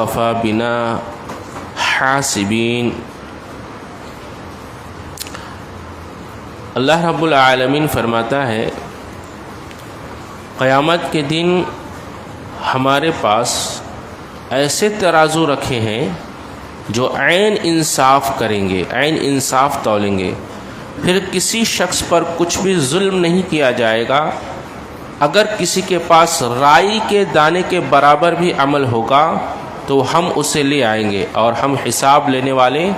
وَكَفَى بِنَا حَاسِبِينَ۔ اللہ رب العالمین فرماتا ہے قیامت کے دن ہمارے پاس ایسے ترازو رکھے ہیں جو عین انصاف کریں گے، عین انصاف تولیں گے، پھر کسی شخص پر کچھ بھی ظلم نہیں کیا جائے گا۔ اگر کسی کے پاس رائی کے دانے کے برابر بھی عمل ہوگا تو ہم اسے لے آئیں گے اور ہم حساب لینے والے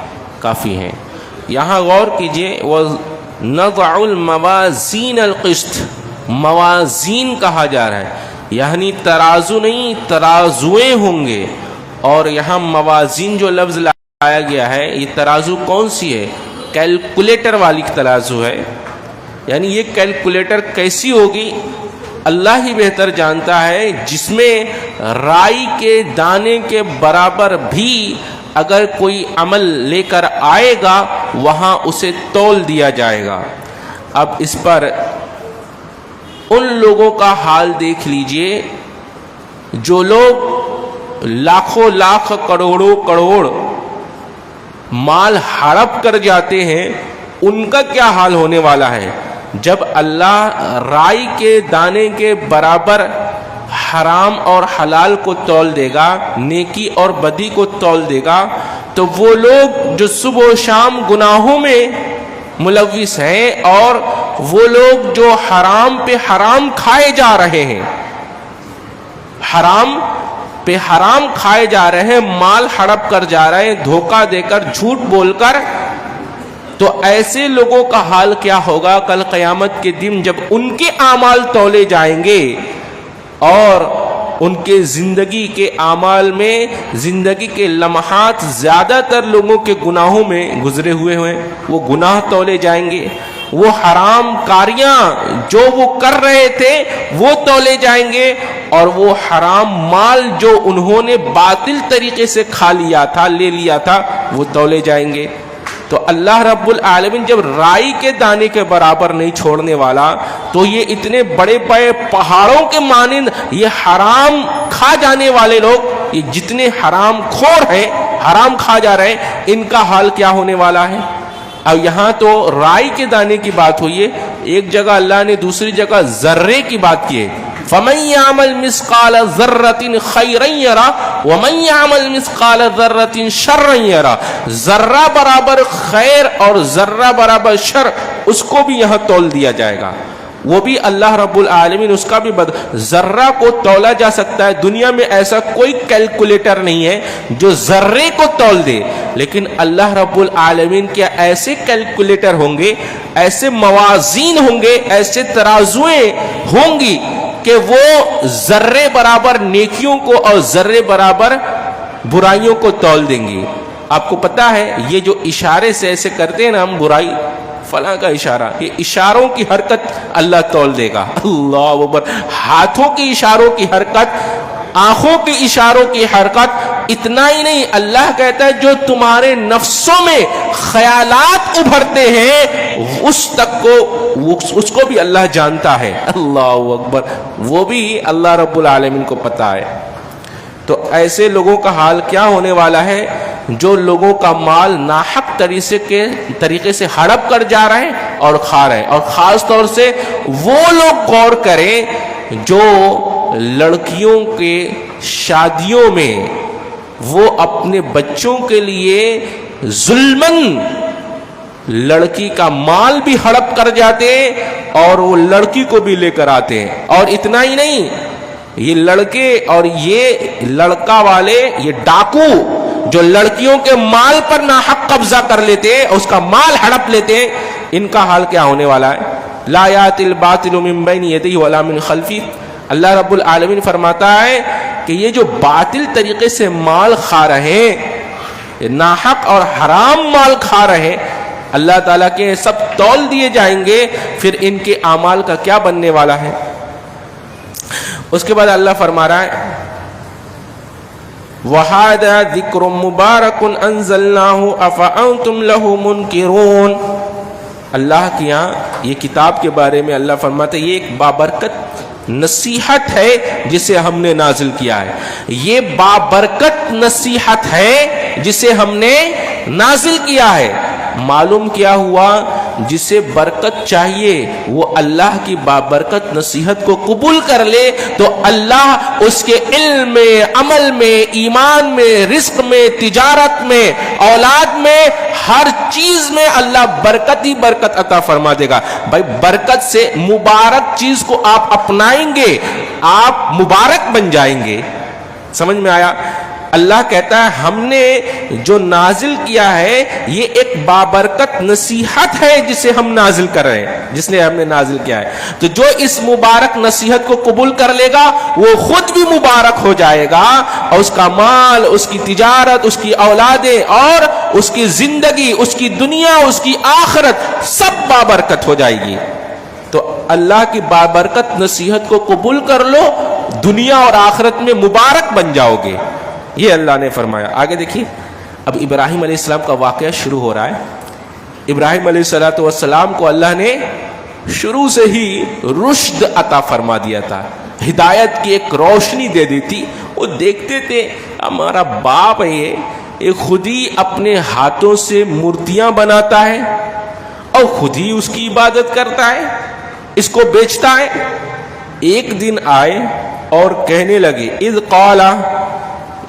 کافی ہیں۔ یہاں غور کیجئے، وَنَضَعُ الْمَوَازِينَ الْقِسْطَ، موازین کہا جا رہا ہے، یعنی ترازو نہیں، ترازویں ہوں گے۔ اور یہاں موازین جو لفظ لایا گیا ہے، یہ ترازو کون سی ہے؟ کیلکولیٹر والی ترازو ہے۔ یعنی یہ کیلکولیٹر کیسی ہوگی اللہ ہی بہتر جانتا ہے، جس میں رائی کے دانے کے برابر بھی اگر کوئی عمل لے کر آئے گا وہاں اسے تول دیا جائے گا۔ اب اس پر ان لوگوں کا حال دیکھ لیجئے جو لوگ لاکھوں لاکھ کروڑوں کروڑ مال ہڑپ کر جاتے ہیں، ان کا کیا حال ہونے والا ہے جب اللہ رائی کے دانے کے برابر حرام اور حلال کو تول دے گا، نیکی اور بدی کو تول دے گا، تو وہ لوگ جو صبح و شام گناہوں میں ملوث ہیں اور وہ لوگ جو حرام پہ حرام کھائے جا رہے ہیں، حرام پہ حرام کھائے جا رہے ہیں، مال ہڑپ کر جا رہے ہیں، دھوکہ دے کر، جھوٹ بول کر، تو ایسے لوگوں کا حال کیا ہوگا کل قیامت کے دن جب ان کے اعمال تولے جائیں گے اور ان کے زندگی کے اعمال میں زندگی کے لمحات زیادہ تر لوگوں کے گناہوں میں گزرے ہوئے ہیں، وہ گناہ تولے جائیں گے، وہ حرام کاریاں جو وہ کر رہے تھے وہ تولے جائیں گے، اور وہ حرام مال جو انہوں نے باطل طریقے سے کھا لیا تھا، لے لیا تھا، وہ تولے جائیں گے۔ تو اللہ رب العالمین جب رائی کے دانے کے برابر نہیں چھوڑنے والا، تو یہ اتنے بڑے بڑے پہاڑوں کے مانند یہ حرام کھا جانے والے لوگ، یہ جتنے حرام خور ہیں، حرام کھا جا رہے ہیں، ان کا حال کیا ہونے والا ہے۔ اب یہاں تو رائی کے دانے کی بات ہوئی ہے، ایک جگہ اللہ نے دوسری جگہ ذرے کی بات کی ہے، فَمَن يَعْمَلْ مِثْقَالَ ذَرَّةٍ خَيْرًا يَرَهُ وَمَن يَعْمَلْ مِثْقَالَ ذَرَّةٍ شَرًّا يَرَهُ۔ ذرہ برابر خیر اور ذرہ برابر شر، اس کو بھی یہاں تول دیا جائے گا، وہ بھی اللہ رب العالمین اس کا بھی ذرہ کو تولا جا سکتا ہے۔ دنیا میں ایسا کوئی کیلکولیٹر نہیں ہے جو ذرے کو تول دے، لیکن اللہ رب العالمین کے ایسے کیلکولیٹر ہوں گے، ایسے موازین ہوں گے، ایسے ترازویں ہوں گی کہ وہ ذرے برابر نیکیوں کو اور ذرے برابر برائیوں کو تول دیں گی۔ آپ کو پتا ہے یہ جو اشارے سے ایسے کرتے ہیں نا ہم، برائی فلاں کا اشارہ، یہ اشاروں کی حرکت اللہ تول دے گا۔ اللہ اکبر، ہاتھوں کی اشاروں کی حرکت، آنکھوں کے اشاروں کی حرکت، اتنا ہی نہیں، اللہ کہتا ہے جو تمہارے نفسوں میں خیالات ابھرتے ہیں اس تک کو، اس کو بھی اللہ جانتا ہے۔ اللہ اکبر، وہ بھی اللہ رب العالمین کو پتا ہے۔ تو ایسے لوگوں کا حال کیا ہونے والا ہے جو لوگوں کا مال ناحق طریقے سے ہڑپ کر جا رہے ہیں اور کھا رہے ہیں۔ اور خاص طور سے وہ لوگ غور کریں جو لڑکیوں کے شادیوں میں وہ اپنے بچوں کے لیے ظلمن لڑکی کا مال بھی ہڑپ کر جاتے ہیں اور وہ لڑکی کو بھی لے کر آتے ہیں۔ اور اتنا ہی نہیں، یہ لڑکے اور یہ لڑکا والے، یہ ڈاکو جو لڑکیوں کے مال پر ناحق قبضہ کر لیتے ہیں، اس کا مال ہڑپ لیتے ہیں، ان کا حال کیا ہونے والا ہے۔ لا یأتی الباطل من بین یدیہ ولا من خلفہ۔ اللہ رب العالمین فرماتا ہے کہ یہ جو باطل طریقے سے مال کھا رہے ہیں، ناحق اور حرام مال کھا رہے ہیں، اللہ تعالیٰ کے سب تول دیے جائیں گے، پھر ان کے اعمال کا کیا بننے والا ہے۔ اس کے بعد اللہ فرما رہا ہے وَهَذَا ذِكْرٌ مُبَارَكٌ أَنزَلْنَاهُ أَفَأَنْتُمْ لَهُ مُنْكِرُونَ۔ اللہ کے یہاں یہ کتاب کے بارے میں اللہ فرماتا ہے یہ ایک بابرکت نصیحت ہے جسے ہم نے نازل کیا ہے، یہ بابرکت نصیحت ہے جسے ہم نے نازل کیا ہے۔ معلوم کیا ہوا؟ جسے برکت چاہیے وہ اللہ کی بابرکت نصیحت کو قبول کر لے تو اللہ اس کے علم میں، عمل میں، ایمان میں، رزق میں، تجارت میں، اولاد میں، ہر چیز میں اللہ برکت ہی برکت عطا فرما دے گا۔ بھائی برکت سے مبارک چیز کو آپ اپنائیں گے، آپ مبارک بن جائیں گے۔ سمجھ میں آیا؟ اللہ کہتا ہے ہم نے جو نازل کیا ہے یہ ایک بابرکت نصیحت ہے جسے ہم نازل کر رہے ہیں، جس نے ہم نے نازل کیا ہے۔ تو جو اس مبارک نصیحت کو قبول کر لے گا وہ خود بھی مبارک ہو جائے گا، اور اس کا مال، اس کی تجارت، اس کی اولادیں اور اس کی زندگی، اس کی دنیا، اس کی آخرت سب بابرکت ہو جائے گی۔ تو اللہ کی بابرکت نصیحت کو قبول کر لو، دنیا اور آخرت میں مبارک بن جاؤ گے، یہ اللہ نے فرمایا۔ آگے دیکھیے، اب ابراہیم علیہ السلام کا واقعہ شروع ہو رہا ہے۔ ابراہیم علیہ السلام کو اللہ نے شروع سے ہی رشد عطا فرما دیا تھا، ہدایت کی ایک روشنی دے دی تھی۔ وہ دیکھتے تھے ہمارا باپ ہے یہ خود ہی اپنے ہاتھوں سے مورتیاں بناتا ہے اور خود ہی اس کی عبادت کرتا ہے، اس کو بیچتا ہے۔ ایک دن آئے اور کہنے لگے اذ قال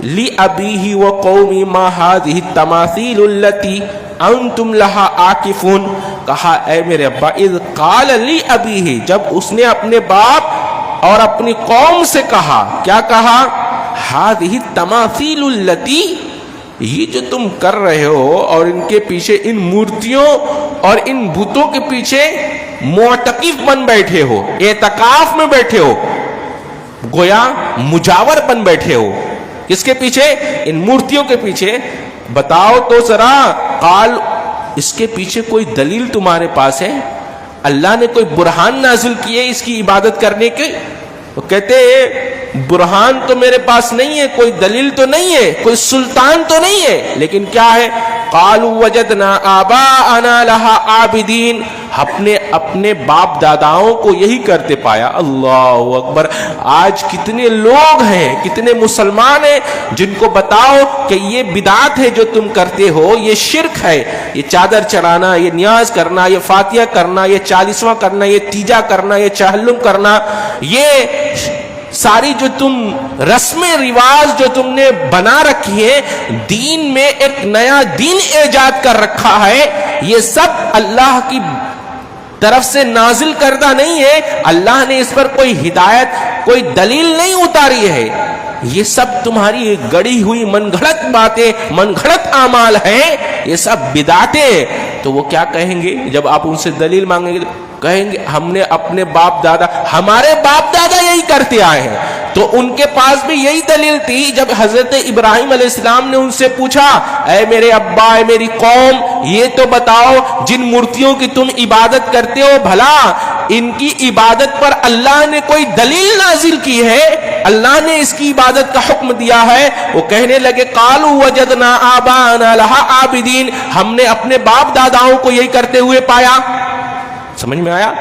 لِأَبِيهِ وَقَوْمِ مَا هَذِهِ التَّمَاثِيلُ الَّتِي أَنْتُمْ لَهَا عَاكِفُونَ، کہا اے میرے ابا، اذ قال لِأَبِيهِ، جب اس نے اپنے باپ اور اپنی قوم سے کہا، کیا کہا؟ هَذِهِ التَّمَاثِيلُ الَّتِي، یہ جو تم کر رہے ہو اور ان کے پیچھے، ان مورتیوں اور ان بتوں کے پیچھے معتکف بن بیٹھے ہو، اعتکاف میں بیٹھے ہو، گویا مجاور بن بیٹھے ہو، کس کے پیچھے؟ ان مورتیوں کے پیچھے۔ بتاؤ تو ذرا، قال، اس کے پیچھے کوئی دلیل تمہارے پاس ہے؟ اللہ نے کوئی برہان نازل کیے اس کی عبادت کرنے کے؟ وہ کہتے برہان تو میرے پاس نہیں ہے، کوئی دلیل تو نہیں ہے، کوئی سلطان تو نہیں ہے، لیکن کیا ہے؟ قالوا وجدنا آباءنا لها عابدین، اپنے باپ داداؤں کو یہی کرتے پایا۔ اللہ اکبر! آج کتنے لوگ ہیں، کتنے مسلمان ہیں جن کو بتاؤ کہ یہ بدعت ہے جو تم کرتے ہو، یہ شرک ہے، یہ چادر چڑھانا، یہ نیاز کرنا، یہ فاتحہ کرنا، یہ 40واں کرنا، یہ تیجا کرنا، یہ چہلم کرنا، یہ ساری جو تم رسمیں رواج جو تم نے بنا رکھی ہے، دین میں ایک نیا دین ایجاد کر رکھا ہے، یہ سب اللہ کی طرف سے نازل کردہ نہیں ہے، اللہ نے اس پر کوئی ہدایت، کوئی دلیل نہیں اتاری ہے، یہ سب تمہاری گڑی ہوئی من گھڑت باتیں، من گھڑت اعمال ہیں، یہ سب بدعتیں۔ تو وہ کیا کہیں گے جب آپ ان سے دلیل مانگیں گے؟ کہیں گے ہم نے اپنے باپ دادا، ہمارے باپ دادا یہی کرتے آئے ہیں۔ تو ان کے پاس بھی یہی دلیل تھی جب حضرت ابراہیم علیہ السلام نے ان سے پوچھا اے میرے ابا، اے میری قوم، یہ تو بتاؤ جن مورتیوں کی تم عبادت کرتے ہو، بھلا ان کی عبادت پر اللہ نے کوئی دلیل نازل کی ہے؟ اللہ نے اس کی عبادت کا حکم دیا ہے؟ وہ کہنے لگے قالوا وجدنا آباءنا لها عابدین، ہم نے اپنے باپ داداؤں کو یہی کرتے ہوئے پایا۔ سمجھ میں آیا؟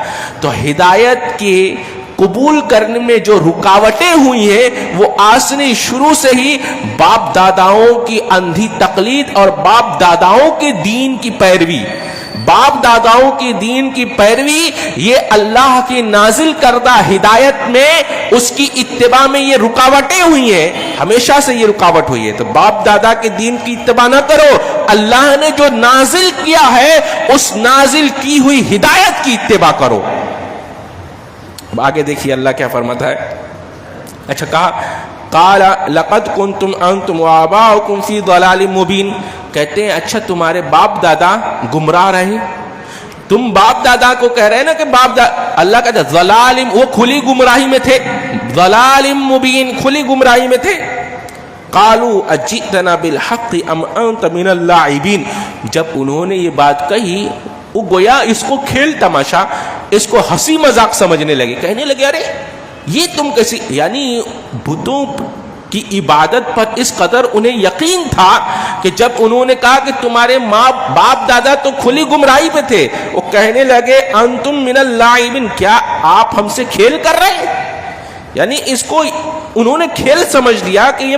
تو ہدایت کے قبول کرنے میں جو رکاوٹیں ہوئی ہیں وہ آسنی شروع سے ہی باپ داداؤں کی اندھی تقلید اور باپ داداؤں کے دین کی پیروی، باپ داداؤں کی دین کی پیروی، یہ اللہ کی نازل کردہ ہدایت میں اس کی اتباع میں یہ رکاوٹیں ہوئی ہیں، ہمیشہ سے یہ رکاوٹ ہوئی ہے۔ تو باپ دادا کے دین کی اتباع نہ کرو، اللہ نے جو نازل کیا ہے اس نازل کی ہوئی ہدایت کی اتباع کرو۔ اب آگے دیکھیے اللہ کیا فرماتا ہے۔ اچھا کہا قال لقد کنتم انتم وآباؤکم فی ضلال مبین، کہتے ہیں اچھا تمہارے باپ دادا گمراہ رہے، تم باپ دادا کو کہہ رہے ہیں نا کہ باپ دادا، اللہ کہتا ہے ضلال، وہ کھلی گمراہی میں تھے، ضلال مبین، کھلی گمراہی میں تھے۔ قالوا اجئتنا بالحق ام انت من اللاعبین، جب انہوں نے یہ بات کہی وہ گویا اس کو کھیل تماشا، اس کو ہنسی مذاق سمجھنے لگے، کہنے لگے ارے یہ تم کیسی، یعنی بتوں کی عبادت پر اس قدر انہیں یقین تھا کہ جب انہوں نے کہا کہ تمہارے ماں باپ دادا تو کھلی گمراہی پہ تھے، وہ کہنے لگے انتم من اللاعبین، کیا آپ ہم سے کھیل کر رہے ہیں؟ یعنی اس کو انہوں نے کھیل سمجھ لیا کہ یہ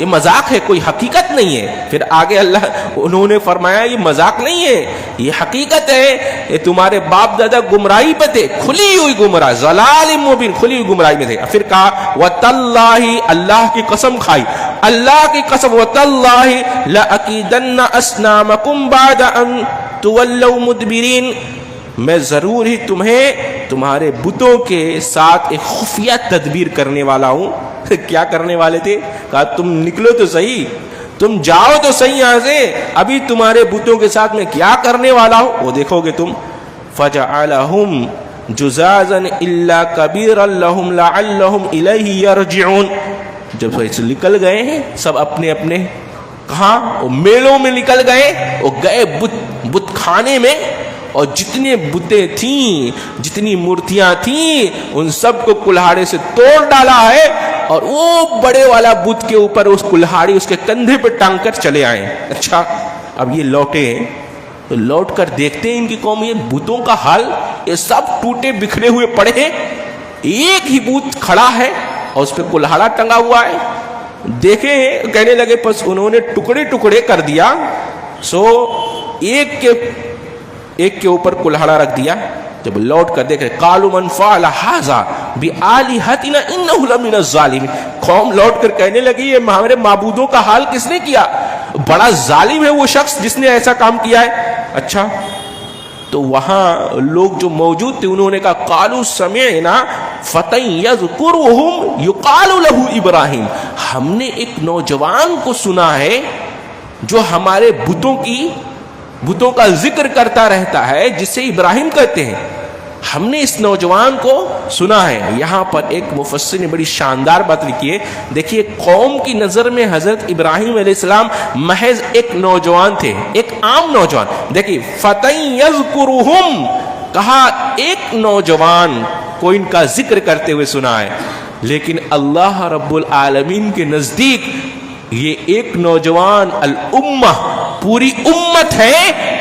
مذاق ہے، کوئی حقیقت نہیں ہے. پھر آگے انہوں نے فرمایا یہ مذاق نہیں ہے، یہ حقیقت ہے، یہ تمہارے باپ دادا گمراہی پہ تھے، کھلی ہوئی گمراہ، ضلال مبین، کھلی ہوئی گمراہی میں تھے. پھر کہا وَتَاللَّهِ، اللہ کی قسم کھائی، اللہ کی قسم، وَتَاللَّهِ لَأَكِيدَنَّ أَصْنَامَكُمْ بَعْدَ أَن تُوَلَّوْا مُدْبِرِينَ، میں ضرور ہی تمہیں تمہارے بتوں کے ساتھ ایک خفیہ تدبیر کرنے والا ہوں. کیا کرنے والے تھے؟ کہا تم نکلو تو صحیح، تم جاؤ تو صحیح یہاں سے، ابھی تمہارے بتوں کے ساتھ میں کیا کرنے والا ہوں وہ دیکھو گے تم. فَجَعَلَهُمْ جُزَازًا إِلَّا كَبِيرًا لَهُمْ لَعَلَّهُمْ إِلَيْهِ يَرْجِعُونَ. جب وہ نکل گئے ہیں سب اپنے اپنے کہاں میلوں میں نکل گئے، وہ گئے بت خانے میں، اور جتنے بتیں تھیں، جتنی مورتیاں تھیں، ان سب کو کلہاڑے سے توڑ ڈالا ہے، اور وہ بڑے والا بت کے اوپر اس کلہاڑی اس کے کندھے پہ ٹانگ کر چلے آئے. اچھا اب یہ لوٹے تو لوٹ کر دیکھتے ہیں ان کی قوم یہ بتوں کا حال، یہ سب ٹوٹے بکھرے ہوئے پڑے ہیں، ایک ہی بت کھڑا ہے اور اس پہ کلہاڑا ٹنگا ہوا ہے. دیکھیں کہنے لگے پس انہوں نے ٹکڑے ٹکڑے کر دیا، سو ایک کے اوپر کلہاڑا رکھ دیا. جب لوٹ کر دیکھ رہے قالوا من فعل هذا بآلهتنا انه لمن الظالمین، قوم لوٹ کر کہنے لگی یہ ہمارے معبودوں کا حال کس نے کیا، بڑا ظالم ہے وہ شخص جس نے ایسا کام کیا ہے. اچھا تو وہاں لوگ جو موجود تھے انہوں نے کہا قالوا سمعنا فتى يذكرهم يقال له ابراہیم، ہم نے ایک نوجوان کو سنا ہے جو ہمارے بتوں کا ذکر کرتا رہتا ہے جسے ابراہیم کہتے ہیں، ہم نے اس نوجوان کو سنا ہے. یہاں پر ایک مفسر نے بڑی شاندار بات لکھی ہے. دیکھیے قوم کی نظر میں حضرت ابراہیم علیہ السلام محض ایک نوجوان تھے، ایک عام نوجوان. دیکھیے فتى یذکرہم، کہا ایک نوجوان کو ان کا ذکر کرتے ہوئے سنا ہے، لیکن اللہ رب العالمین کے نزدیک یہ ایک نوجوان الامہ پوری امت ہے،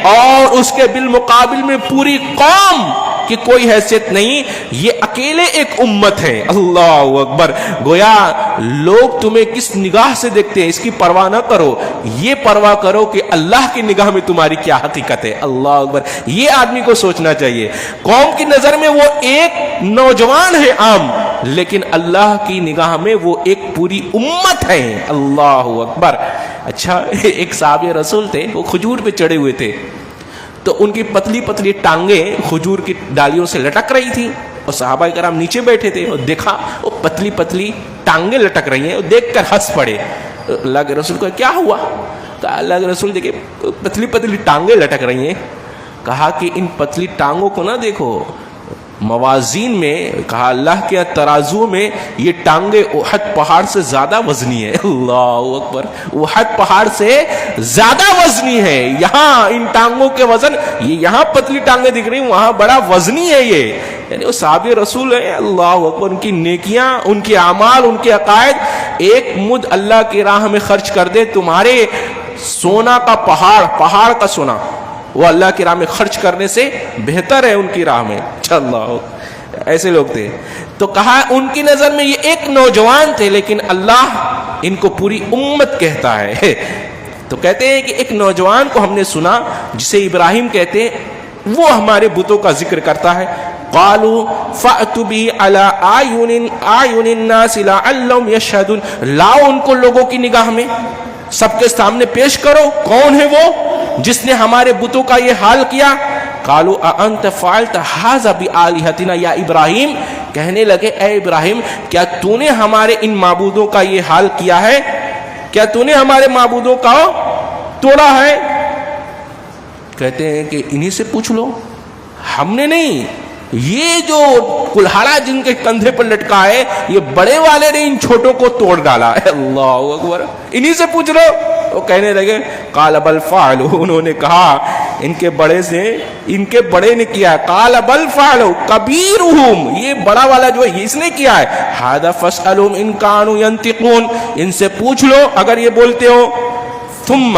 اور اس کے بالمقابل میں پوری قوم کی کوئی حیثیت نہیں، یہ اکیلے ایک امت ہے. اللہ اکبر. گویا لوگ تمہیں کس نگاہ سے دیکھتے ہیں اس کی پرواہ نہ کرو، یہ پرواہ کرو کہ اللہ کی نگاہ میں تمہاری کیا حقیقت ہے. اللہ اکبر. یہ آدمی کو سوچنا چاہیے. قوم کی نظر میں وہ ایک نوجوان ہے عام، لیکن اللہ کی نگاہ میں وہ ایک پوری امت ہے. اللہ اکبر. اچھا ایک صحابی رسول تھے، وہ کھجور پہ چڑھے ہوئے تھے، تو ان کی پتلی پتلی ٹانگیں کھجور کی ڈالیوں سے لٹک رہی تھی، اور صحابہ کرام نیچے بیٹھے تھے، اور دیکھا وہ پتلی پتلی ٹانگیں لٹک رہی ہیں، اور دیکھ کر ہنس پڑے. اللہ کے رسول کو کیا ہوا؟ کہا اللہ کے رسول دیکھے پتلی پتلی ٹانگیں لٹک رہی ہیں. کہا کہ ان پتلی ٹانگوں کو نہ دیکھو، موازین میں، کہا اللہ کے ترازو میں یہ ٹانگیں احد پہاڑ سے زیادہ وزنی ہے. اللہ اکبر. احد پہاڑ سے زیادہ وزنی ہے. یہاں ان ٹانگوں کے وزن، یہ یہاں پتلی ٹانگیں دکھ رہی ہیں، وہاں بڑا وزنی ہے یہ. یعنی وہ صحابی رسول ہے. اللہ اکبر. ان کی نیکیاں، ان کے اعمال، ان کے عقائد، ایک مد اللہ کی راہ میں خرچ کر دے تمہارے سونا کا پہاڑ کا سونا، وہ اللہ کی راہ میں خرچ کرنے سے بہتر ہے ان کی راہ میں. اللہ ایسے لوگ تھے. تو کہا ان کی نظر میں یہ ایک نوجوان تھے، لیکن اللہ ان کو پوری امت کہتا ہے. تو کہتے ہیں کہ ایک نوجوان کو ہم نے سنا جسے ابراہیم کہتے ہیں، وہ ہمارے بتوں کا ذکر کرتا ہے. قالوا فأتوا به على اعین الناس لعلهم يشهدون، لاؤ ان کو لوگوں کی نگاہ میں سب کے سامنے پیش کرو، کون ہے وہ جس نے ہمارے بتوں کا یہ حال کیا. قالوا اانت فعلت هذا بآلهتنا یا ابراہیم، کہنے لگے اے ابراہیم کیا تو نے ہمارے ان معبودوں کا یہ حال کیا ہے، کیا تو نے ہمارے معبودوں کا توڑا ہے. کہتے ہیں کہ انہی سے پوچھ لو، ہم نے نہیں. یہ جو کلہاڑا جن کے کندھے پر لٹکا ہے یہ بڑے والے نے ان چھوٹوں کو توڑ ڈالا. اللہ اکبر. انہی سے پوچھ لو. وہ کہنے لگے قال بل فعلوا، انہوں نے کہا ان کے بڑے نے کیا. قال بل فعلوا کبیرہم، یہ بڑا والا جو ہے اس نے کیا ہے. ھذا فاسألهم ان كانوا ينطقون، ان سے پوچھ لو اگر یہ بولتے ہو. ثم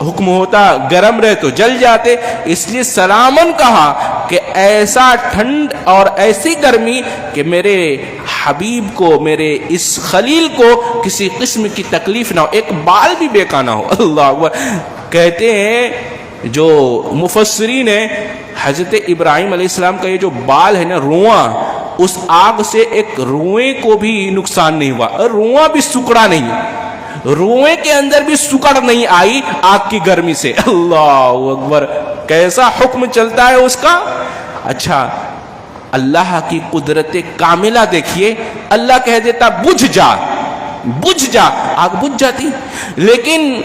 حکم ہوتا گرم رہے تو جل جاتے، اس لیے سلامن کہا کہ ایسا ٹھنڈ اور ایسی گرمی کہ میرے حبیب کو، میرے اس خلیل کو کسی قسم کی تکلیف نہ ہو، ایک بال بھی بیکا نہ ہو۔ اللہ اکبر۔ کہتے ہیں جو مفسرین ہیں، حضرت ابراہیم علیہ السلام کا یہ جو بال ہے نا، رواں، اس آگ سے ایک روئے کو بھی نقصان نہیں ہوا، اور رواں بھی سکڑا نہیں، روئے کے اندر بھی سکڑ نہیں آئی آگ کی گرمی سے۔ اللہ اکبر، کیسا حکم چلتا ہے اس کا۔ اچھا، اللہ کی قدرت کاملہ دیکھیے، اللہ کہہ دیتا بجھ جا، بجھ جا، آگ بجھ جاتی۔ لیکن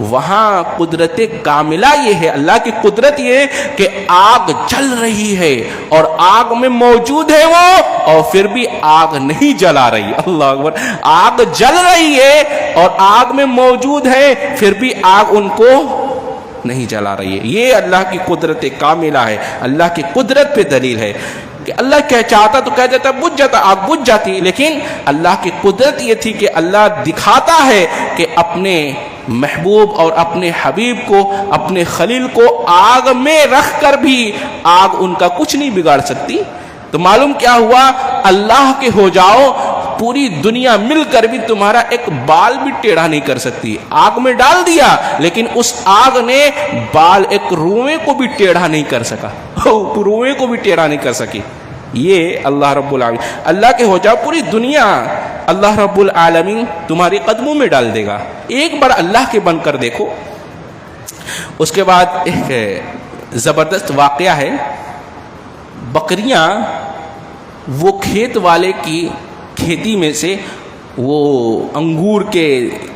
وہاں قدرت کاملہ یہ ہے، اللہ کی قدرت یہ ہے کہ آگ جل رہی ہے اور آگ میں موجود ہے وہ، اور پھر بھی آگ نہیں جلا رہی۔ اللہ اکبر، آگ جل رہی ہے اور آگ میں موجود ہے، پھر بھی آگ ان کو نہیں جلا رہی ہے۔ یہ اللہ کی قدرت کاملہ ہے، اللہ کی قدرت پہ دلیل ہے کہ اللہ کیا چاہتا تو کہہ دیتا بجھ جاتا، آگ بجھ جاتی۔ لیکن اللہ کی قدرت یہ تھی کہ اللہ دکھاتا ہے کہ اپنے محبوب اور اپنے حبیب کو، اپنے خلیل کو آگ میں رکھ کر بھی آگ ان کا کچھ نہیں بگاڑ سکتی۔ تو معلوم کیا ہوا، اللہ کے ہو جاؤ، پوری دنیا مل کر بھی تمہارا ایک بال بھی ٹیڑھا نہیں کر سکتی۔ آگ میں ڈال دیا لیکن اس آگ نے بال ایک روئے کو بھی ٹیڑھا نہیں کر سکا، روئے کو بھی ٹیڑھا نہیں کر سکی۔ یہ اللہ رب العالمین، اللہ کے ہو جاؤ، پوری دنیا اللہ رب العالمین تمہاری قدموں میں ڈال دے گا۔ ایک بار اللہ کے بن کر دیکھو۔ اس کے بعد ایک زبردست واقعہ ہے، بکریاں وہ کھیت والے کی کھیتی میں سے، وہ انگور کے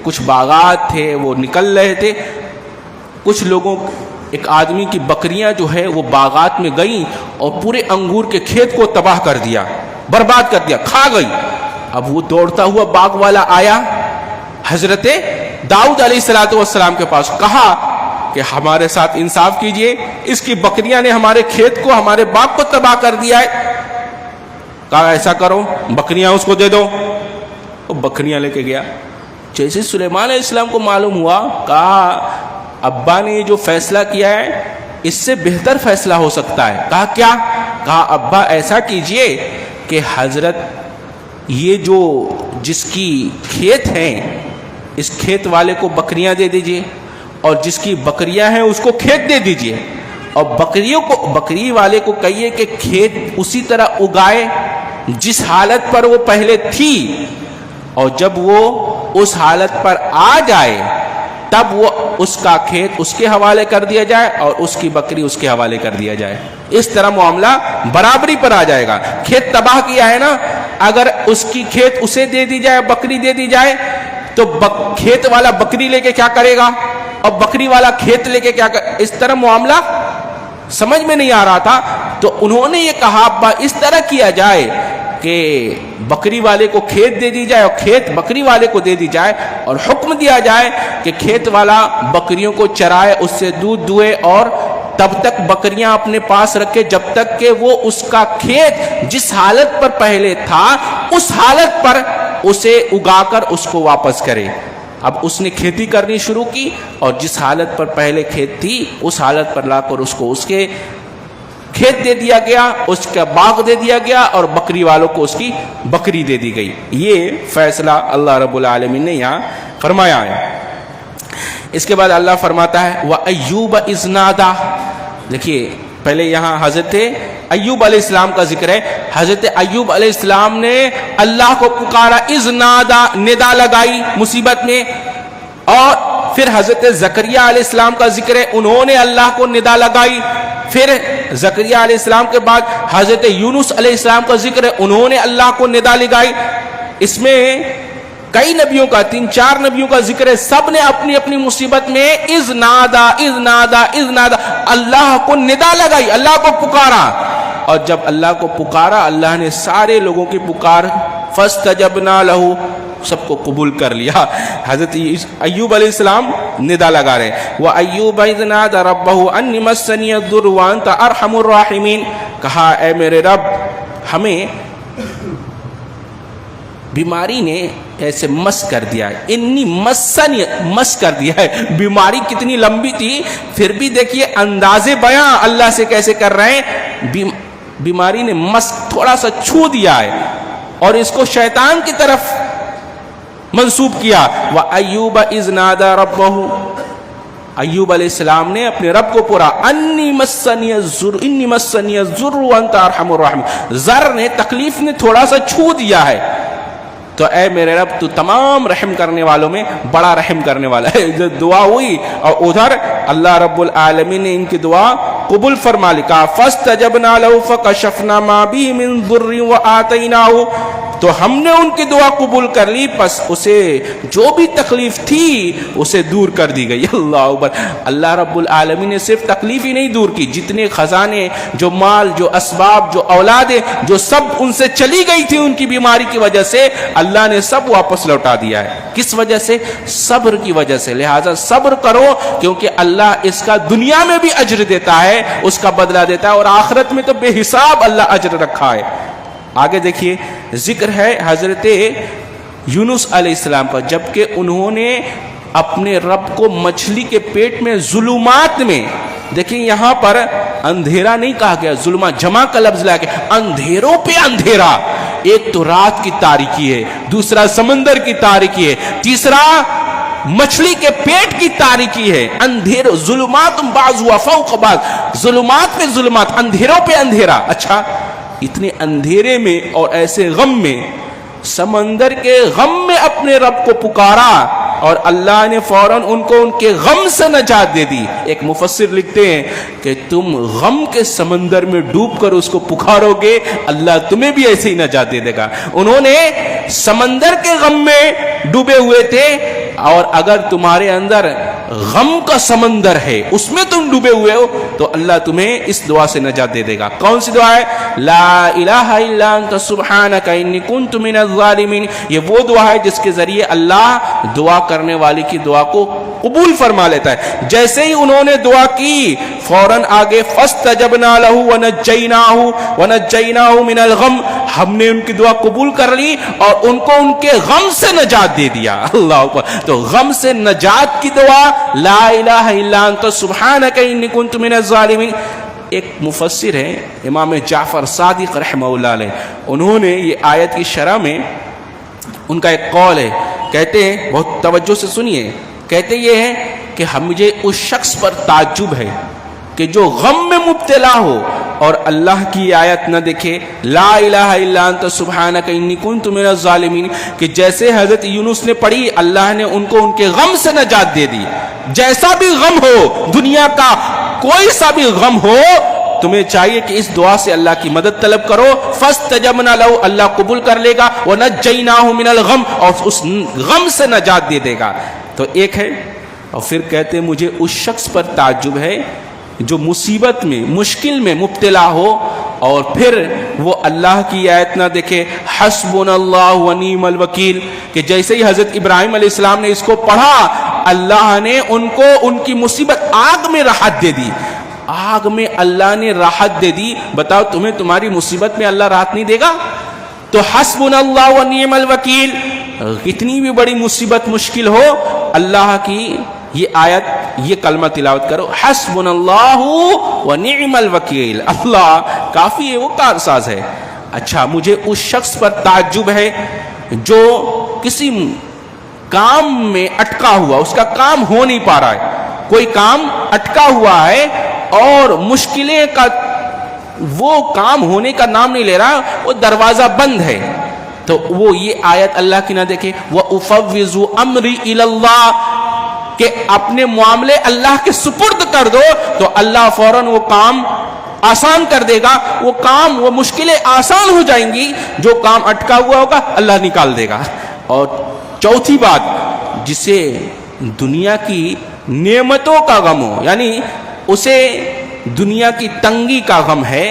کچھ باغات تھے، وہ نکل رہے تھے، کچھ لوگوں، ایک آدمی کی بکریاں جو ہے وہ باغات میں گئیں اور پورے انگور کے کھیت کو تباہ کر دیا، برباد کر دیا، کھا گئی۔ اب وہ دوڑتا ہوا باغ والا آیا حضرت داؤد علیہ السلام کے پاس، کہا کہ ہمارے ساتھ انصاف کیجئے، اس کی بکریاں نے ہمارے کھیت کو، ہمارے باغ کو تباہ کر دیا ہے۔ کہا ایسا کرو، بکریاں اس کو دے دو۔ وہ بکریاں لے کے گیا۔ جیسے سلیمان علیہ السلام کو معلوم ہوا، کہا ابا نے جو فیصلہ کیا ہے اس سے بہتر فیصلہ ہو سکتا ہے۔ کہا کیا؟ کہا ابا ایسا کیجئے کہ حضرت یہ جو جس کی کھیت ہیں، اس کھیت والے کو بکریاں دے دیجئے، اور جس کی بکریاں ہیں اس کو کھیت دے دیجئے، اور بکری والے کو کہیے کہ کھیت اسی طرح اگائے جس حالت پر وہ پہلے تھی، اور جب وہ اس حالت پر آ جائے تب وہ اس کا کھیت اس کے حوالے کر دیا جائے اور اس کی بکری اس کے حوالے کر دیا جائے۔ اس طرح معاملہ برابری پر آ جائے گا۔ کھیت تباہ کیا ہے نا، اگر اس کی کھیت اسے دے دی جائے، بکری دے دی جائے، تو کھیت والا بکری لے کے کیا کرے گا اور بکری والا کھیت لے کے کیا اس طرح معاملہ سمجھ میں نہیں آ رہا تھا۔ تو انہوں نے یہ کہا ابا اس طرح کیا جائے کہ بکری والے کو کھیت دے دی جائے اور کھیت بکری والے کو دے دی جائے، اور حکم دیا جائے کہ کھیت والا بکریوں کو چرائے، اس سے دودھ دوئے، اور تب تک بکریاں اپنے پاس رکھے جب تک کہ وہ اس کا کھیت جس حالت پر پہلے تھا اس حالت پر اسے اگا کر اس کو واپس کرے۔ اب اس نے کھیتی کرنی شروع کی، اور جس حالت پر پہلے کھیت تھی اس حالت پر لا کر اس کو اس کے کھیت دے دیا گیا، اس کا باغ دے دیا گیا، اور بکری والوں کو اس کی بکری دے دی گئی۔ یہ فیصلہ اللہ رب العالمین نے یہاں فرمایا ہے۔ اس کے بعد اللہ فرماتا ہے وَأَيُّوبَ إِذْ نَادَىٰ۔ دیکھیے پہلے یہاں حضرت ایوب علیہ السلام کا ذکر ہے۔ حضرت ایوب علیہ السلام نے اللہ کو پکارا، اذ نادا، ندا لگائی مصیبت میں، اور پھر حضرت زکریا علیہ السلام کا ذکر ہے، انہوں نے اللہ کو ندا لگائی۔ پھر زکریا علیہ السلام کے بعد حضرت یونس علیہ السلام کا ذکر ہے، انہوں نے اللہ کو ندا لگائی۔ اس میں کئی نبیوں کا، 3-4 نبیوں کا ذکر ہے، سب نے اپنی اپنی مصیبت میں اذ نادا اذ نادا اذ نادا، اللہ کو ندا لگائی، اللہ کو پکارا۔ اور جب اللہ کو پکارا، اللہ نے سارے لوگوں کی پکار فاستجبنا لہ، سب کو قبول کر لیا۔ حضرت ایوب علیہ السلام ندا لگا رہے وَأَيُّوبَ إِذْ نَادَىٰ رَبَّهُ أَنِّي مَسَّنِيَ الضُّرُّ وَأَنْتَ أَرْحَمُ الرَّاحِمِينَ، کہا اے میرے رب، ہمیں بیماری نے ایسے مس کر دیا ہے, انی مس کر دیا ہے. بیماری کتنی لمبی تھی, پھر بھی دیکھیے انداز بیاں اللہ سے کیسے کر رہے ہیں. بیماری نے مس تھوڑا سا چھو دیا ہے اور اس کو شیطان کی طرف منسوب کیا. وَأَيُّوبَ إِذْ نَادَى رَبَّهُ, ایوب علیہ السلام نے اپنے رب کو پورا انی مسنی الضر وانت ارحم الراحمین, ضر نے تکلیف نے تھوڑا سا چھو دیا ہے, تو اے میرے رب تو تمام رحم کرنے والوں میں بڑا رحم کرنے والا ہے. جو دعا ہوئی اور ادھر اللہ رب العالمین نے ان کی دعا قبول فرما لی. کہا فاستجبنا له فکشفنا ما به من ضر وآتیناه, تو ہم نے ان کی دعا قبول کر لی, پس اسے جو بھی تکلیف تھی اسے دور کر دی گئی. اللہ اکبر. اللہ رب العالمین نے صرف تکلیف ہی نہیں دور کی, جتنے خزانے, جو مال, جو اسباب, جو اولادیں, جو سب ان سے چلی گئی تھی ان کی بیماری کی وجہ سے, اللہ نے سب واپس لوٹا دیا ہے. کس وجہ سے؟ صبر کی وجہ سے. لہٰذا صبر کرو, کیونکہ اللہ اس کا دنیا میں بھی اجر دیتا ہے, اس کا بدلہ دیتا ہے, اور آخرت میں تو بے حساب اللہ اجر رکھا ہے. آگے دیکھیے ذکر ہے حضرت یونس علیہ السلام کا, جبکہ انہوں نے اپنے رب کو مچھلی کے پیٹ میں ظلمات میں, دیکھیں یہاں پر اندھیرا نہیں کہا گیا, ظلمات جمع کا لفظ لا کے, اندھیروں پہ اندھیرا. ایک تو رات کی تاریکی ہے, دوسرا سمندر کی تاریکی ہے, تیسرا مچھلی کے پیٹ کی تاریکی ہے. اندھیر ظلمات بعض فوق بعض, ظلمات پہ ظلمات, اندھیروں پہ اندھیرا. اچھا اتنے اندھیرے میں اور ایسے غم میں, سمندر کے غم میں اپنے رب کو پکارا اور اللہ نے فوراً ان کو ان کے غم سے نجات دے دی. ایک مفسر لکھتے ہیں کہ تم غم کے سمندر میں ڈوب کر اس کو پکارو گے, اللہ تمہیں بھی ایسے ہی نجات دے دے گا. انہوں نے سمندر کے غم میں ڈوبے ہوئے تھے, اور اگر تمہارے اندر غم کا سمندر ہے, اس میں تم ڈوبے ہوئے ہو, تو اللہ تمہیں اس دعا سے نجات دے دے گا. کون سی دعا ہے؟ لا الہ الا انت سبحانک انی کنت من الظالمین. یہ وہ دعا ہے جس کے ذریعے اللہ دعا کرنے والی کی دعا کو قبول فرما لیتا ہے. جیسے ہی انہوں نے دعا کی, فوراً آگے فاستجبنا له ونجیناہ من الغم, ہم نے ان کی دعا قبول کر لی اور ان کو ان کے غم سے نجات دے دیا. اللہ اکبر. تو غم سے نجات کی دعا لا الہ الا انت سبحانک انی کنت من الظالمین. ایک مفسر ہیں امام جعفر صادق رحمہ اللہ علیہ, انہوں نے یہ آیت کی شرح میں ان کا ایک قول ہے, کہتے ہیں, بہت توجہ سے سنیے, کہتے یہ ہے کہ مجھے اس شخص پر تعجب ہے کہ جو غم میں مبتلا ہو اور اللہ کی آیت نہ دیکھے, لا الہ الا انت سبحانک انی کنت من الظالمین, کہ جیسے حضرت یونس نے پڑھی اللہ نے ان کو ان کے غم سے نجات دے دی. جیسا بھی غم ہو, دنیا کا کوئی سا بھی غم ہو, تمہیں چاہیے کہ اس دعا سے اللہ کی مدد طلب کرو. فاستجبنا له, اللہ قبول کر لے گا, ونجیناہ من الغم, اور اس غم سے نجات دے دے گا. تو ایک ہے. اور پھر کہتے ہیں مجھے اس شخص پر تعجب ہے جو مصیبت میں, مشکل میں مبتلا ہو اور پھر وہ اللہ کی آیت نہ دیکھے, حسبنا اللہ ونعم الوکیل, کہ جیسے ہی حضرت ابراہیم علیہ السلام نے اس کو پڑھا, اللہ نے ان کو ان کی مصیبت آگ میں راحت دے دی. آگ میں اللہ نے راحت دے دی. بتاؤ تمہیں تمہاری مصیبت میں اللہ راحت نہیں دے گا؟ تو حسبنا اللہ ونعم الوکیل, کتنی بھی بڑی مصیبت مشکل ہو, اللہ کی یہ آیت, یہ کلمہ تلاوت کرو, حسبنا اللہ ونعم الوکیل, اللہ کافی ہے, وہ کارساز ہے. اچھا مجھے اس شخص پر تعجب ہے جو کسی کام میں اٹکا ہوا, اس کا کام ہو نہیں پا رہا ہے, کوئی کام اٹکا ہوا ہے اور مشکلیں کا وہ کام ہونے کا نام نہیں لے رہا, وہ دروازہ بند ہے. تو وہ یہ آیت اللہ کی نہ دیکھے, وَأُفَوِّضُ أَمْرِي إِلَى اللَّهِ, کہ اپنے معاملے اللہ کے سپرد کر دو, تو اللہ فوراً وہ کام آسان کر دے گا. وہ کام, وہ مشکلیں آسان ہو جائیں گی. جو کام اٹکا ہوا ہوگا اللہ نکال دے گا. اور چوتھی بات, جسے دنیا کی نعمتوں کا غم ہو, یعنی اسے دنیا کی تنگی کا غم ہے,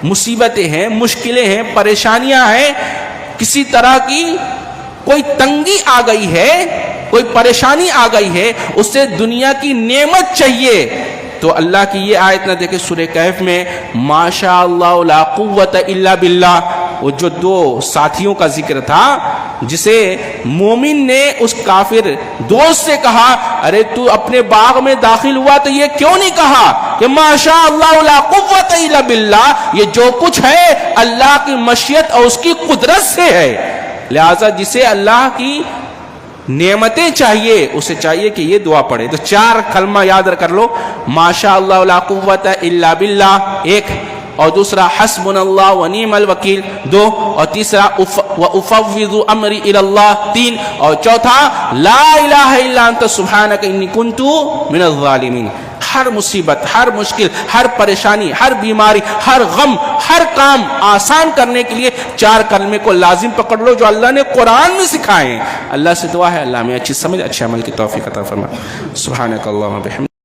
مصیبتیں ہیں, مشکلیں ہیں, پریشانیاں ہیں, کسی طرح کی کوئی تنگی آ گئی ہے, کوئی پریشانی آ گئی ہے, اس سے دنیا کی نعمت چاہیے, تو اللہ کی یہ آیت نہ دیکھے سورہ کہف میں, ما شاء اللہ لا قوت الا باللہ, وہ جو دو ساتھیوں کا ذکر تھا, جسے مومن نے اس کافر دوست سے کہا ارے تو اپنے باغ میں داخل ہوا تو یہ کیوں نہیں کہا کہ ماشاء اللہ لا قوت الا باللہ، یہ جو کچھ ہے اللہ کی مشیت اور اس کی قدرت سے ہے. لہذا جسے اللہ کی نعمتیں چاہیے اسے چاہیے کہ یہ دعا پڑھے. تو 4 کلمہ یاد کر لو، ماشاء اللہ لا قوت الا باللہ 1، اور دوسرا حسبنا اللہ ونعم الوکیل 2، اور تیسرا وافوض امری الی اللہ 3، اور چوتھا لا الہ الا انت سبحانک انی کنت من الظالمین. ہر مصیبت، ہر مشکل، ہر پریشانی، ہر بیماری، ہر غم، ہر کام آسان کرنے کے لیے 4 کلمے کو لازم پکڑ لو جو اللہ نے قرآن میں سکھائے ہیں. اللہ سے دعا ہے اللہ میں اچھی سمجھ، اچھے عمل کی توفیق عطا فرمائے. سبحانک اللہم و بحمدک.